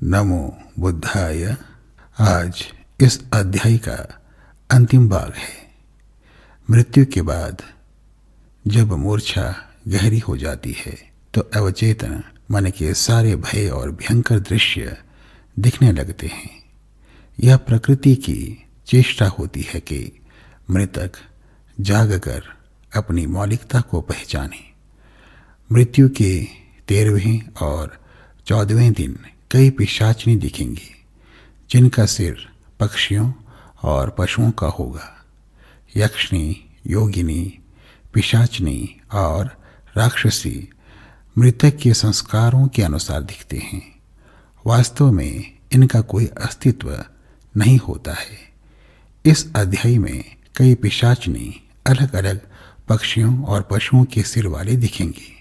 नमो बुद्धाय। आज इस अध्याय का अंतिम भाग है। मृत्यु के बाद जब मूर्छा गहरी हो जाती है तो अवचेतन मन के सारे भय और भयंकर दृश्य दिखने लगते हैं। यह प्रकृति की चेष्टा होती है कि मृतक जागकर अपनी मौलिकता को पहचाने। मृत्यु के 13वें और 14वें दिन कई पिशाचिनी दिखेंगी, जिनका सिर पक्षियों और पशुओं का होगा। यक्षिणी, योगिनी, पिशाचिनी और राक्षसी मृतक के संस्कारों के अनुसार दिखते हैं। वास्तव में इनका कोई अस्तित्व नहीं होता है। इस अध्याय में कई पिशाचिनी अलग अलग पक्षियों और पशुओं के सिर वाले दिखेंगी,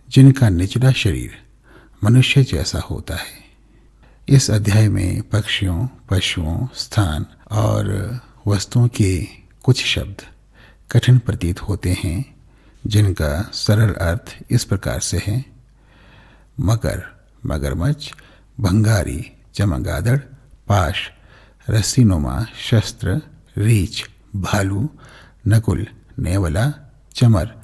जिनका निचला शरीर मनुष्य जैसा होता है। इस अध्याय में पक्षियों, पशुओं, स्थान और वस्तुओं के कुछ शब्द कठिन प्रतीत होते हैं, जिनका सरल अर्थ इस प्रकार से है: मकर, मगरमच्छ, भंगारी, चमगादड़, पाश, रस्सीनुमा शस्त्र, रीछ, भालू, नकुल, नेवला, चमर,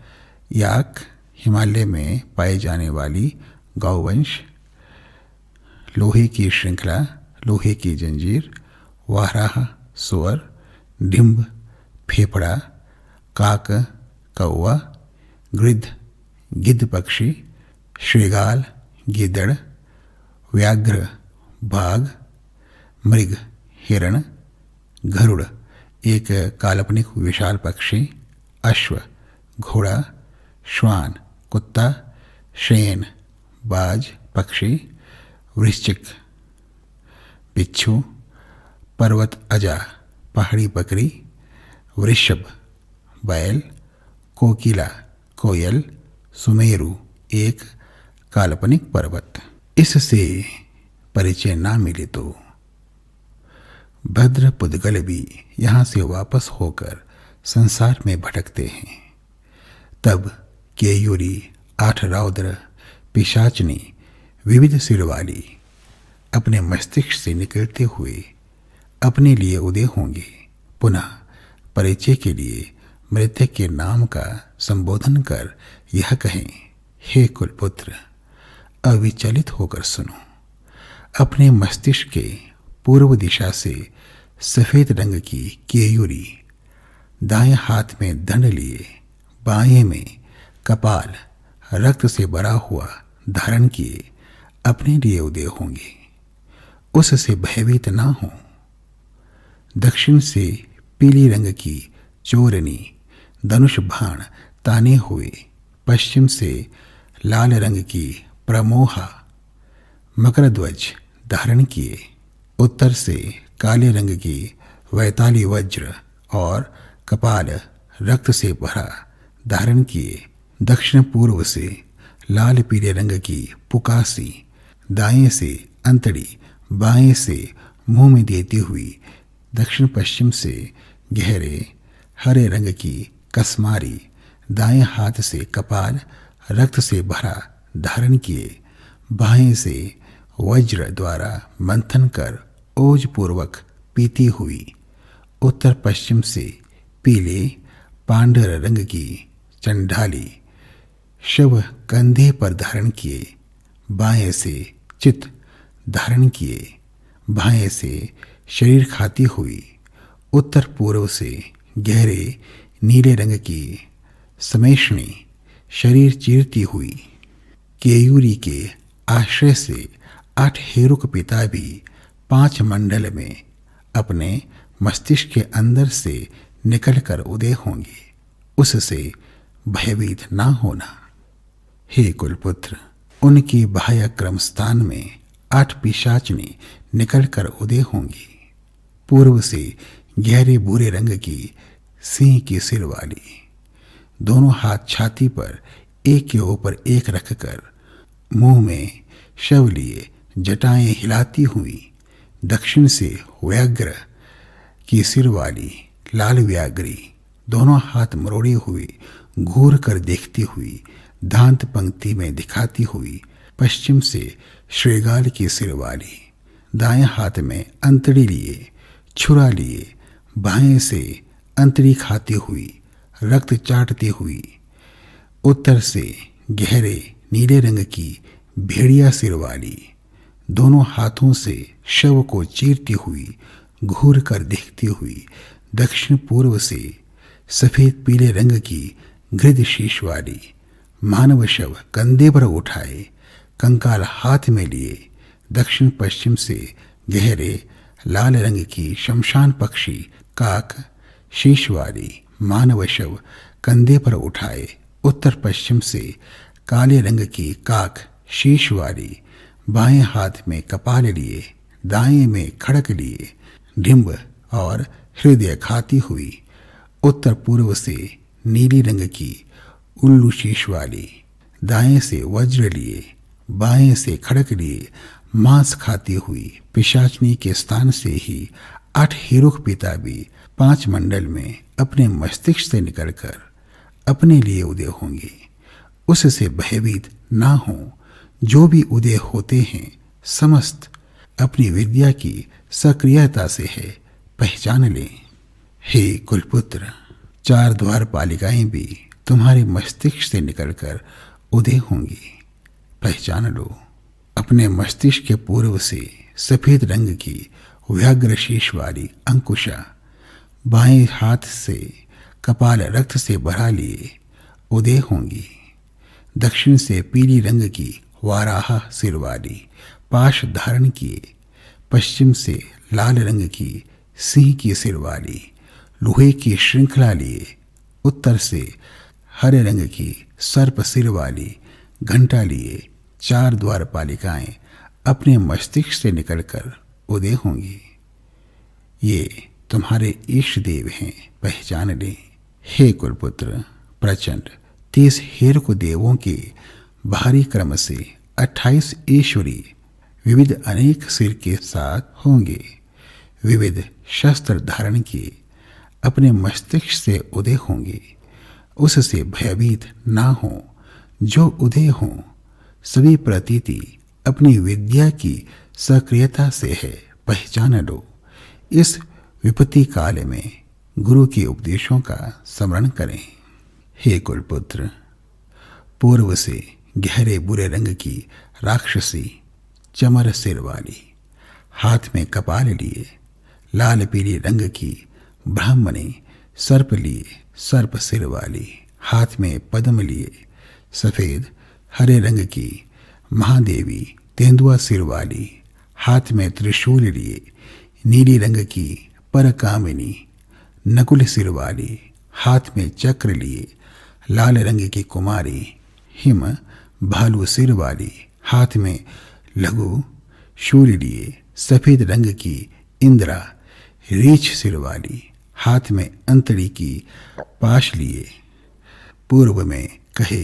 याक, हिमालय में पाई जाने वाली गौवंश, लोहे की श्रृंखला, लोहे की जंजीर, वाराह, सुअर, डिंब, फेफड़ा, काक, कौवा, गृध्र, गिद्ध पक्षी, श्रृगाल, गिद्दड़, व्याघ्र, बाघ, मृग, हिरण, गरुड़, एक काल्पनिक विशाल पक्षी, अश्व, घोड़ा, श्वान, कुत्ता, शेन, बाज, पक्षी, वृश्चिक, बिच्छू, पर्वत अजा, पहाड़ी बकरी, वृषभ, बैल, कोकिला, कोयल, सुमेरु, एक काल्पनिक पर्वत। इससे परिचय ना मिले तो भद्र पुद्गल भी यहाँ से वापस होकर संसार में भटकते हैं। तब केयूरी, 8 रौद्र, पिशाचिनी, विविध सिर वाली अपने मस्तिष्क से निकलते हुए अपने लिए उदय होंगे। पुनः परिचय के लिए मृतक के नाम का संबोधन कर यह कहें: हे कुलपुत्र, अविचलित होकर सुनो। अपने मस्तिष्क के पूर्व दिशा से सफेद रंग की केयूरी दाएं हाथ में दंड लिए, बाएं में कपाल रक्त से भरा हुआ धारण किए अपने लिए उदय होंगे। उससे भयभीत ना हो। दक्षिण से पीली रंग की चोरनी धनुष बाण ताने हुए, पश्चिम से लाल रंग की प्रमोहा मकर ध्वज धारण किए, उत्तर से काले रंग की वैताली वज्र और कपाल रक्त से भरा धारण किए, दक्षिण पूर्व से लाल पीले रंग की पुकासी, दाएं से अंतड़ी, बाएं से मुंह में देती हुई, दक्षिण पश्चिम से गहरे हरे रंग की कसमारी, दाएं हाथ से कपाल रक्त से भरा धारण किए, बाएं से वज्र द्वारा मंथन कर ओज पूर्वक पीती हुई, उत्तर पश्चिम से पीले पांडर रंग की चंडाली शव कंधे पर धारण किए, बाएं से चित धारण किए, बाएं से शरीर खाती हुई, उत्तर पूर्व से गहरे नीले रंग की समेषणी शरीर चीरती हुई। केयूरी के आश्रय से 8 हेरुक पिता भी 5 मंडल में अपने मस्तिष्क के अंदर से निकलकर उदय होंगे। उससे भयभीत ना होना। हे कुलपुत्र, उनकी बाह्य क्रम स्थान में 8 पिशाचिनी निकलकर उदय होंगी। पूर्व से गहरे भूरे रंग की सिंह की सिर वाली, दोनों हाथ छाती पर एक के ऊपर एक रखकर मुंह में शव लिए जटाएं हिलाती हुई, दक्षिण से व्याघ्र की सिर वाली लाल व्याघ्री, दोनों हाथ मरोड़े हुए घूर कर देखती हुई, दांत पंक्ति में दिखाती हुई, पश्चिम से श्रीगाल की सिर वाली, दाएं हाथ में अंतड़ी लिए, छुरा लिए, बाएं से अंतड़ी खाती हुई, रक्त चाटती हुई, उत्तर से गहरे नीले रंग की भेड़िया सिर वाली, दोनों हाथों से शव को चीरती हुई, घूर कर देखती हुई, दक्षिण पूर्व से सफेद पीले रंग की गृध शीश वाली, मानव शव कंधे पर उठाए, कंकाल हाथ में लिए, दक्षिण पश्चिम से गहरे लाल रंग की शमशान पक्षी काक शीश वाली, मानव शव कंधे पर उठाए, उत्तर पश्चिम से काले रंग की काक शीश वाली, बाएं हाथ में कपाल लिए, दाएं में खड़क लिए, डिंब और हृदय खाती हुई, उत्तर पूर्व से नीली रंग की उल्लू शीश वाली, दाएं से वज्र लिए, बाएं से खड़क लिए, मांस खाती हुई, पिशाचनी के स्थान से ही 8 हिरुख पिता भी 5 मंडल में अपने मस्तिष्क से निकलकर अपने लिए उदय होंगे। उससे भयभीत ना हो। जो भी उदय होते हैं समस्त अपनी विद्या की सक्रियता से है, पहचान लें। हे कुलपुत्र, 4 द्वार पालिकाएं भी तुम्हारे मस्तिष्क से निकलकर उदय होंगी, पहचान लो। अपने मस्तिष्क के पूर्व से सफेद रंग की व्याघ्र शीश वाली अंकुशा, बाएं हाथ से कपाल रक्त से भरा लिए उदय होंगी। दक्षिण से पीली रंग की वाराह सिर वाली पाश धारण किए, पश्चिम से लाल रंग की सिंह की सिर वाली लोहे की श्रृंखला लिए, उत्तर से हरे रंग की सर्प सिर वाली घंटा लिए 4 द्वार पालिकाएं अपने मस्तिष्क से निकलकर उदय होंगी। ये तुम्हारे ईष्ट देव हैं, पहचान लें। हे कुलपुत्र, प्रचंड 30 हेरक देवों के भारी क्रम से 28 ईश्वरी विविध अनेक सिर के साथ होंगे। विविध शस्त्र धारण किए अपने मस्तिष्क से उदय होंगे। उससे भयभीत ना हो। जो उदय हों सभी प्रतीति अपनी विद्या की सक्रियता से है, पहचान लो। इस विपत्ति काल में गुरु के उपदेशों का स्मरण करें। हे कुलपुत्र, पूर्व से गहरे बुरे रंग की राक्षसी चमर सिर वाली, हाथ में कपाल लिए, लाल पीली रंग की ब्राह्मणी सर्प लिए, सर्प सिर वाली, हाथ में पद्म लिए, सफेद हरे रंग की महादेवी तेंदुआ सिर वाली, हाथ में त्रिशूल लिए, नीली रंग की परकामिनी नकुल सिर वाली, हाथ में चक्र लिए, लाल रंग की कुमारी हिम भालू सिर वाली, हाथ में लघु शूल लिए, सफेद रंग की इंद्रा रीछ सिर वाली, हाथ में अंतड़ी की पाश लिए। पूर्व में कहे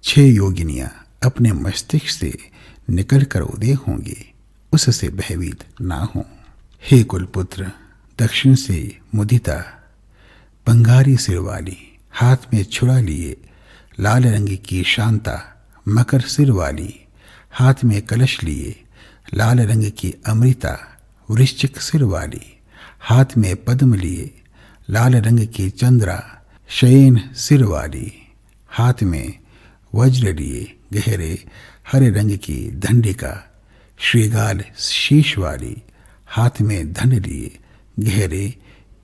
6 योगिनियां अपने मस्तिष्क से निकलकर उदय होंगे, उससे भयभीत ना हो। हे कुलपुत्र, दक्षिण से मुदिता बंगारी सिर वाली, हाथ में छुरा लिए, लाल रंग की शांता मकर सिर वाली, हाथ में कलश लिए, लाल रंग की अमृता वृश्चिक सिर वाली, हाथ में पद्म लिए, लाल रंग की चंद्रा शयन सिर वाली, हाथ में वज्र लिए, गहरे हरे रंग की दंडिका श्रीगाल शीश वाली, हाथ में धन लिए, गहरे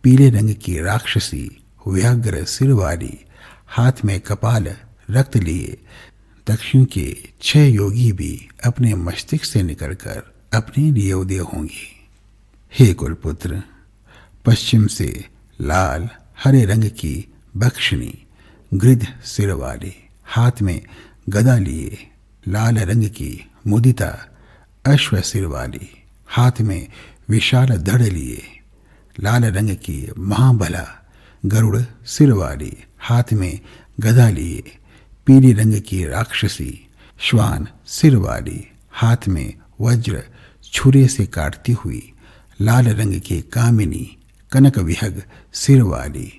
पीले रंग की राक्षसी व्याघ्र सिर वाली, हाथ में कपाल रक्त लिए। दक्षिण के 6 योगी भी अपने मस्तिष्क से निकलकर अपने लिए उदय होंगे। हे कुलपुत्र, पश्चिम से लाल हरे रंग की बक्षिणी गृध सिर वाली, हाथ में गदा लिए, लाल रंग की मुदिता अश्व सिर वाली, हाथ में विशाल धड़ लिए, लाल रंग की महाबला गरुड़ सिर वाली, हाथ में गदा लिए, पीली रंग की राक्षसी श्वान सिर वाली, हाथ में वज्र छुरे से काटती हुई, लाल रंग की कामिनी कनक विहग सिर वाली,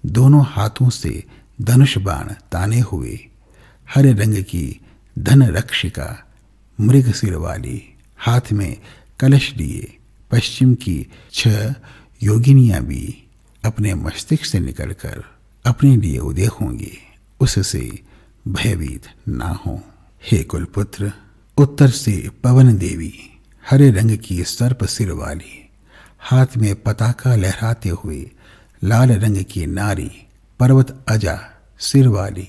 दोनों हाथों से धनुष बाण ताने हुए, हरे रंग की धन रक्षिका मृग सिर वाली, हाथ में कलश लिए पश्चिम की 6 योगिनियां भी अपने मस्तिष्क से निकलकर अपने लिए उदय होंगी, उससे भयभीत ना हो। हे कुलपुत्र, उत्तर से पवन देवी, हरे रंग की सर्प सिर वाली, हाथ में पताका लहराते हुए लाल रंग की नारी, पर्वत अजा सिर वाली,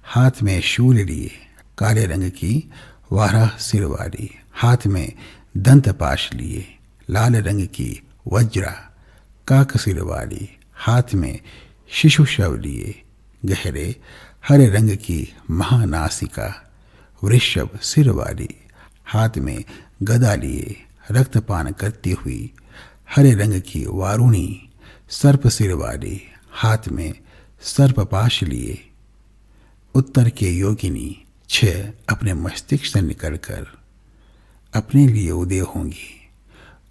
हाथ में शूल लिए काले रंग की वाराह सिर वाली, हाथ में दंतपाश लिए लाल रंग की वज्रा काक सिर वाली, हाथ में शिशु शव लिए गहरे हरे रंग की महानासिका वृषभ सिर वाली, हाथ में गदा लिए रक्तपान करती हुई हरे रंग की वारुणी सर्प सिर वाली, हाथ में सर्पपाश लिए उत्तर के योगिनी 6 अपने मस्तिष्क से निकलकर अपने लिए उदय होंगी,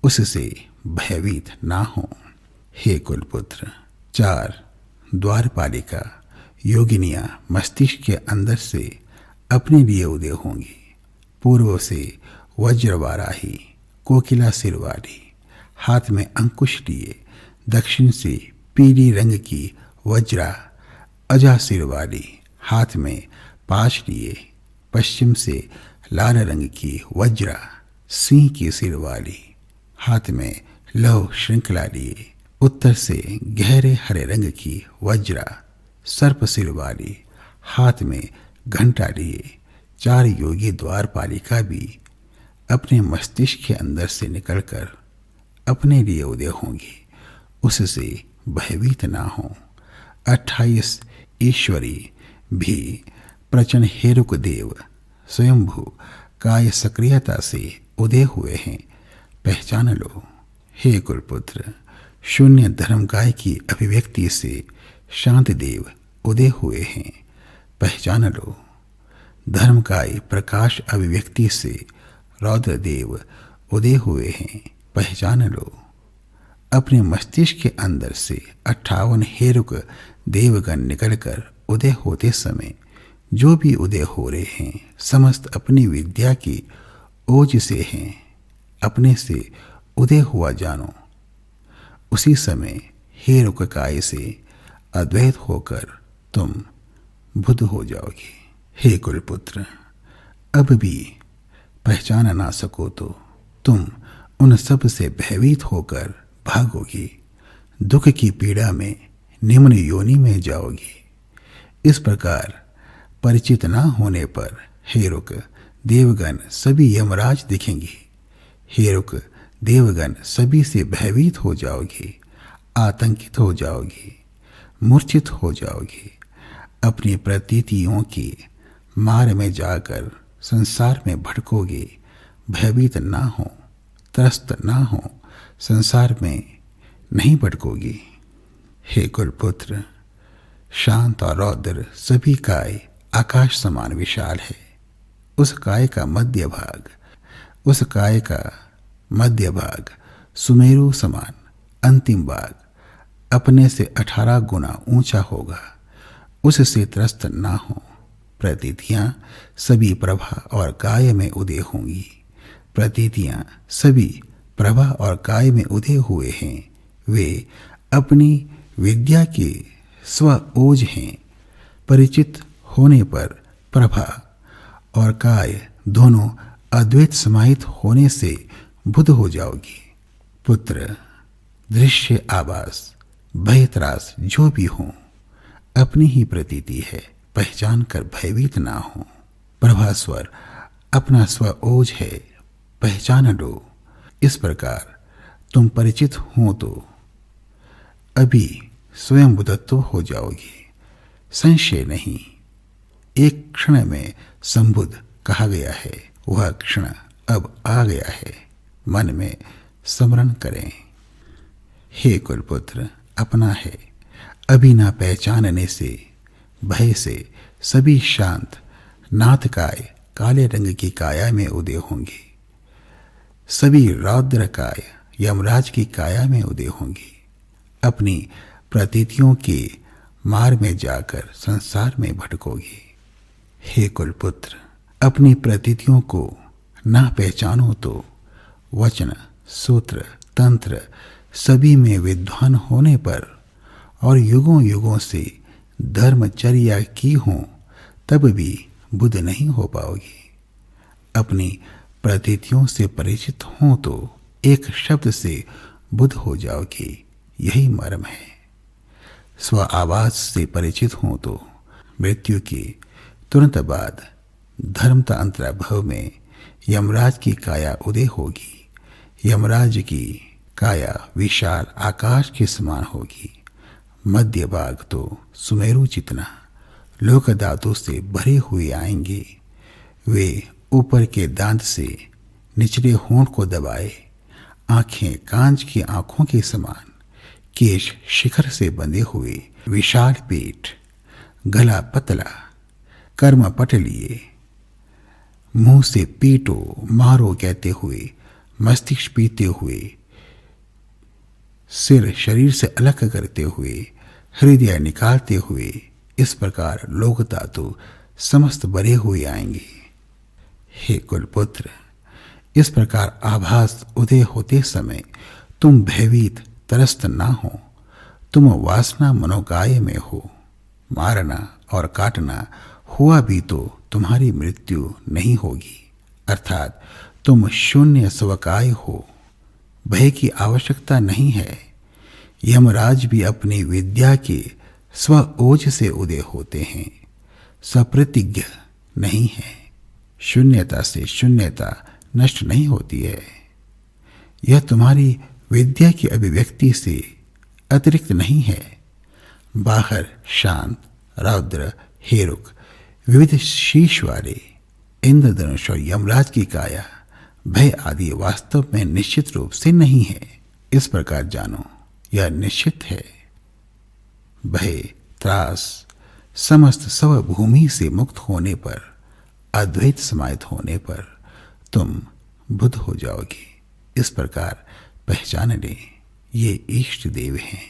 उससे भयभीत ना हो। हे कुलपुत्र, 4 द्वारपालिका योगिनियां मस्तिष्क के अंदर से अपने लिए उदय होंगी। पूर्व से वज्रवाराही कोकिला सिर वाली, हाथ में अंकुश लिए दक्षिण से पीली रंग की वज्रा अजा सिर वाली, हाथ में पाश लिए पश्चिम से लाल रंग की वज्रा सिंह की सिर वाली, हाथ में लौह श्रृंखला लिए उत्तर से गहरे हरे रंग की वज्रा सर्प सिर वाली, हाथ में घंटा लिए 4 योगी द्वारपालिका भी अपने मस्तिष्क के अंदर से निकलकर अपने लिए उदय होंगी, उससे भयभीत ना हो। 28 ईश्वरी भी प्रचंड हेरुक देव स्वयंभू काय सक्रियता से उदय हुए हैं, पहचान लो। हे कुलपुत्र, शून्य धर्मकाय की अभिव्यक्ति से शांत देव उदय हुए हैं, पहचान लो। धर्मकाय प्रकाश अभिव्यक्ति से रौद्र देव उदय हुए हैं, पहचान लो। अपने मस्तिष्क के अंदर से 58 हेरुक देवगण निकलकर उदय होते समय जो भी उदय हो रहे हैं समस्त अपनी विद्या की ओज से हैं, अपने से उदय हुआ जानो। उसी समय हेरुक काय से अद्वैत होकर तुम बुद्ध हो जाओगे। हे कुलपुत्र, अब भी पहचान ना सको तो तुम उन सब से भयभीत होकर भागोगी, दुख की पीड़ा में निम्न योनि में जाओगी। इस प्रकार परिचित ना होने पर हेरुक देवगण सभी यमराज दिखेंगे। हेरुक देवगण सभी से भयभीत हो जाओगी, आतंकित हो जाओगी, मूर्छित हो जाओगी, अपनी प्रतीतियों की मार में जाकर संसार में भटकोगे। भयभीत ना हो, त्रस्त ना हो, संसार में नहीं भटकोगी। हे कुलपुत्र, शांत और रौद्र सभी काय आकाश समान विशाल है। उस काय का मध्य भाग सुमेरु समान अंतिम भाग अपने से 18 गुना ऊंचा होगा, उससे त्रस्त ना हो। प्रतीतियां सभी प्रभा और काय में उदय होंगी। प्रतीतियां सभी प्रभा और काय में उदय हुए हैं, वे अपनी विद्या के स्व ओज हैं। परिचित होने पर प्रभा और काय दोनों अद्वैत समाहित होने से बुद्ध हो जाओगी। पुत्र, दृश्य आभास भय त्रास जो भी हो अपनी ही प्रतीति है, पहचान कर भयभीत ना हो। प्रभास्वर अपना स्व ओज है, पहचान लो। इस प्रकार तुम परिचित हो तो अभी स्वयं बुद्धत्व हो जाओगे, संशय नहीं। एक क्षण में संबुद्ध कहा गया है, वह क्षण अब आ गया है, मन में स्मरण करें। हे कुलपुत्र, अपना है, अभी ना पहचानने से भय से सभी शांत नाथकाय काले रंग की काया में उदय होंगे। सभी रौद्रकाय यमराज की काया में उदय होंगी। अपनी प्रतीतियों के मार में जाकर संसार में भटकोगी। हे कुलपुत्र, अपनी प्रतीतियों को ना पहचानो तो वचन, सूत्र, तंत्र सभी में विद्वान होने पर और युगों युगों से धर्मचर्या की हो तब भी बुद्ध नहीं हो पाओगे। अपनी प्रतीतियों से परिचित हो तो एक शब्द से बुद्ध हो जाओगे, यही मर्म है। स्व आवाज से परिचित हो तो मृत्यु के तुरंत बाद धर्मता अंतराभव में यमराज की काया उदय होगी। यमराज की काया विशाल आकाश के समान होगी। मध्य भाग तो सुमेरु जितना लोक धातु से भरे हुए आएंगे। वे ऊपर के दांत से निचले होंठ को दबाए, आंखें कांच की आंखों के समान, केश शिखर से बंधे हुए, विशाल पेट, गला पतला, कर्म पट लिए, मुंह से पीटो मारो कहते हुए, मस्तिष्क पीते हुए, सिर शरीर से अलग करते हुए, हृदय निकालते हुए, इस प्रकार लोक धातु समस्त भरे हुए आएंगे। हे कुलपुत्र, इस प्रकार आभास उदय होते समय तुम भयभीत त्रस्त ना हो। तुम वासना मनोगाय में हो। मारना और काटना हुआ भी तो तुम्हारी मृत्यु नहीं होगी, अर्थात तुम शून्य स्वकाय हो। भय की आवश्यकता नहीं है। यमराज भी अपनी विद्या के स्व ओज से उदय होते हैं, सप्रतिज्ञ नहीं है। शून्यता से शून्यता नष्ट नहीं होती है। यह तुम्हारी विद्या की अभिव्यक्ति से अतिरिक्त नहीं है। बाहर शांत, रौद्र, हेरुक, विविध शीश वाले इंद्रधनुष और यमराज की काया, भय आदि वास्तव में निश्चित रूप से नहीं है। इस प्रकार जानो, यह निश्चित है। भय, त्रास, समस्त स्वभूमि से मुक्त होने पर, अद्वैत समाहित होने पर तुम बुद्ध हो जाओगे। इस प्रकार पहचान ले, ये इष्ट देव हैं।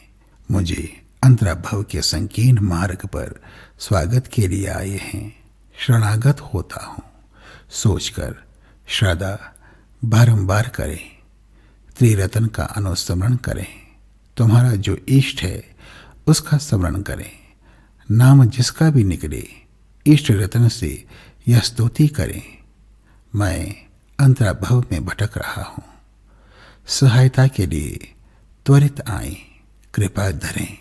मुझे अंतराभव के संकीर्ण मार्ग पर स्वागत के लिए आए हैं। शरणागत होता हूँ सोचकर श्रद्धा बारंबार करें। त्रिरत्न का अनुस्मरण करें। तुम्हारा जो इष्ट है उसका स्मरण करें। नाम जिसका भी निकले इष्ट रत्न से यह स्तुति करें। मैं अंतराभव में भटक रहा हूँ। सहायता के लिए त्वरित आए, कृपा धरें।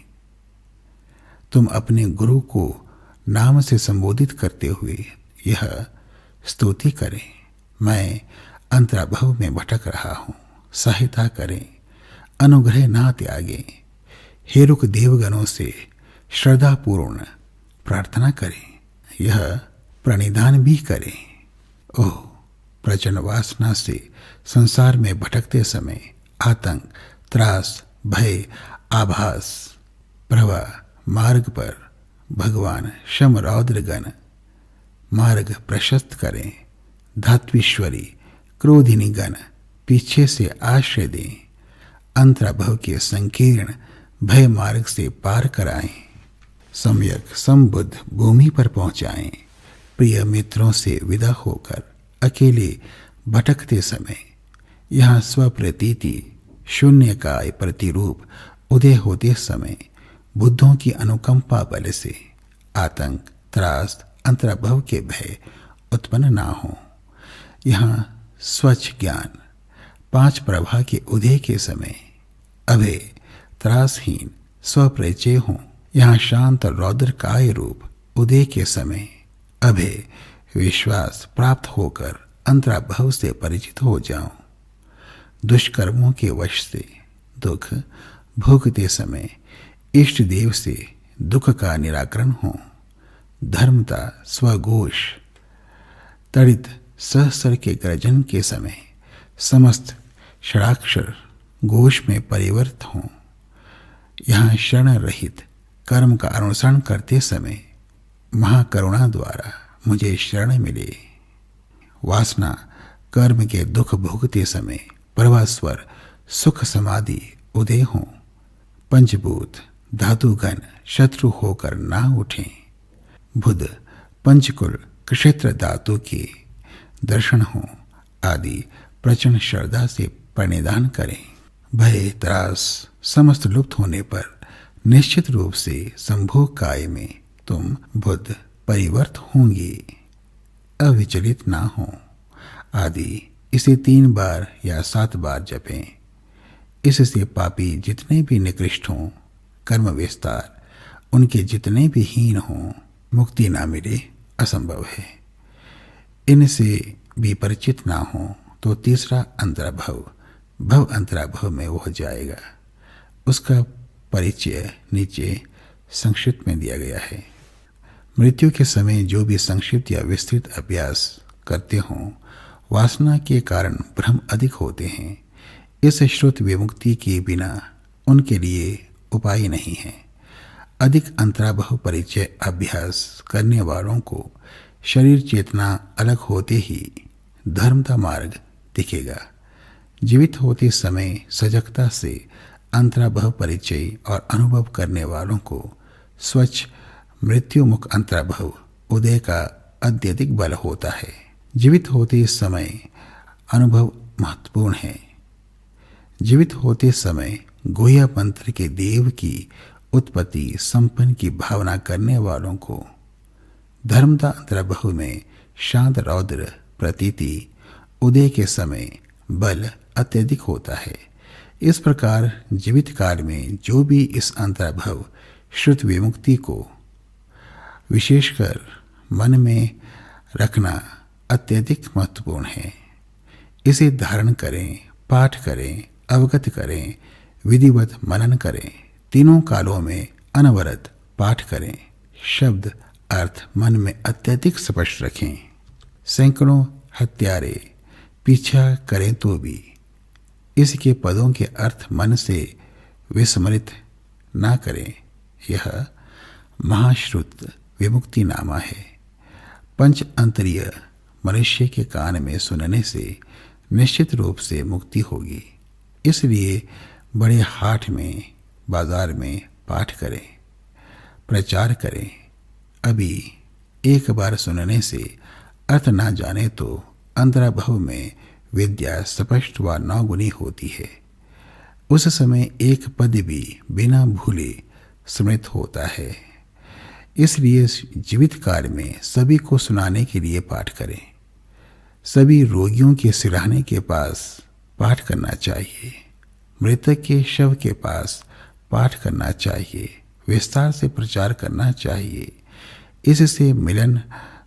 तुम अपने गुरु को नाम से संबोधित करते हुए यह स्तुति करें। मैं अंतराभव में भटक रहा हूँ, सहायता करें, अनुग्रह ना त्यागें। हेरुक देवगणों से श्रद्धापूर्ण प्रार्थना करें। यह प्रणिधान भी करें। ओह, प्रचंड वासना से संसार में भटकते समय आतंक, त्रास, भय, आभास, प्रवाह मार्ग पर भगवान शम रौद्रगण मार्ग प्रशस्त करें। धात्वीश्वरी क्रोधिनी गण पीछे से आश्रय दें। अंतराभव के संकीर्ण भय मार्ग से पार कराएं। सम्यक संबुद्ध भूमि पर पहुंचाएं। प्रिय मित्रों से विदा होकर अकेले भटकते समय यहाँ स्वप्रतीति शून्य का प्रतिरूप उदय होते समय बुद्धों की अनुकंपा बल से आतंक, त्रास, अंतराभव के भय उत्पन्न ना हो। यहाँ स्वच्छ ज्ञान पांच प्रभा के उदय के समय अभय, त्रासहीन स्वपरिचय हो। यहाँ शांत रौद्र काय रूप उदय के समय अभय विश्वास प्राप्त होकर अंतराभव से परिचित हो जाऊं। दुष्कर्मों के वश से दुख भोगते समय इष्ट देव से दुख का निराकरण हो। धर्मता स्वघोष तड़ित सहस्र के गर्जन के समय समस्त षडाक्षर घोष में परिवर्त हो। यहाँ शरण रहित कर्म का अनुसरण करते समय महाकरुणा द्वारा मुझे शरण मिले। वासना कर्म के दुख भोगते समय प्रभास्वर सुख समाधि उदय हो। पंचभूत धातुगण शत्रु होकर ना उठें। बुध पंचकुल क्षेत्र धातु के दर्शन हो। आदि प्रचंड श्रद्धा से प्रणिधान करें। भय त्रास समस्त लुप्त होने पर निश्चित रूप से संभोग काय में तुम बुद्ध परिवर्त होंगे। अविचलित ना हो आदि इसे 3 बार या 7 बार जपें। इससे पापी जितने भी निकृष्ट हों, कर्म विस्तार उनके जितने भी हीन हों, मुक्ति ना मिले असंभव है। इनसे भी परिचित ना हो तो तीसरा अंतराभव भव अंतराभव में हो जाएगा। उसका परिचय नीचे संक्षिप्त में दिया गया है। मृत्यु के समय जो भी संक्षिप्त या विस्तृत अभ्यास करते हों, वासना के कारण भ्रम अधिक होते हैं। इस श्रुत विमुक्ति के बिना उनके लिए उपाय नहीं है। अधिक अंतराभव परिचय अभ्यास करने वालों को शरीर चेतना अलग होते ही धर्म का मार्ग दिखेगा। जीवित होते समय सजगता से अंतराभव परिचय और अनुभव करने वालों को स्वच्छ मृत्युमुख अंतराभव उदय का अत्यधिक बल होता है। जीवित होते समय अनुभव महत्वपूर्ण है। जीवित होते समय गुह्य मंत्र के देव की उत्पत्ति संपन्न की भावना करने वालों को धर्मता अंतराभव में शांत रौद्र प्रतीति उदय के समय बल अत्यधिक होता है। इस प्रकार जीवित काल में जो भी इस अंतराभव श्रुत विमुक्ति को विशेषकर मन में रखना अत्यधिक महत्वपूर्ण है। इसे धारण करें, पाठ करें, अवगत करें, विधिवत मनन करें। तीनों कालों में अनवरत पाठ करें। शब्द अर्थ मन में अत्यधिक स्पष्ट रखें। सैकड़ों हत्यारे पीछा करें तो भी इसके पदों के अर्थ मन से विस्मृत ना करें। यह महाश्रुत विमुक्ति नामा है। पंच अंतरीय मनुष्य के कान में सुनने से निश्चित रूप से मुक्ति होगी। इसलिए बड़े हाट में बाजार में पाठ करें, प्रचार करें। अभी एक बार सुनने से अर्थ ना जाने तो अंतराभव में विद्या स्पष्ट व नौगुनी होती है। उस समय एक पद भी बिना भूले स्मृत होता है। इसलिए जीवित काल में सभी को सुनाने के लिए पाठ करें। सभी रोगियों के सिरहाने के पास पाठ करना चाहिए। मृतक के शव के पास पाठ करना चाहिए। विस्तार से प्रचार करना चाहिए। इससे मिलन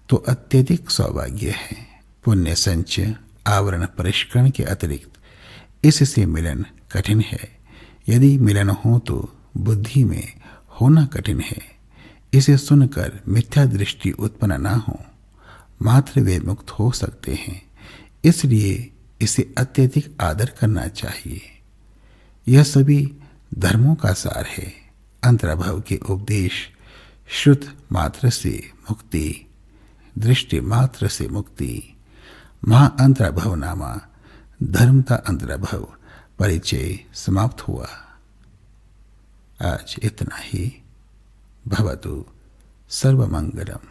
तो अत्यधिक सौभाग्य है। पुण्य संचय आवरण परिष्करण के अतिरिक्त इससे मिलन कठिन है। यदि मिलन हो तो बुद्धि में होना कठिन है। इसे सुनकर मिथ्या दृष्टि उत्पन्न ना हो, मात्र वे मुक्त हो सकते हैं। इसलिए इसे अत्यधिक आदर करना चाहिए। यह सभी धर्मों का सार है। अंतराभव के उपदेश श्रुत मात्र से मुक्ति, दृष्टि मात्र से मुक्ति, महाअंतराभव नामा धर्म का अंतराभव परिचय समाप्त हुआ। आज इतना ही। भवतु सर्वमंगलम।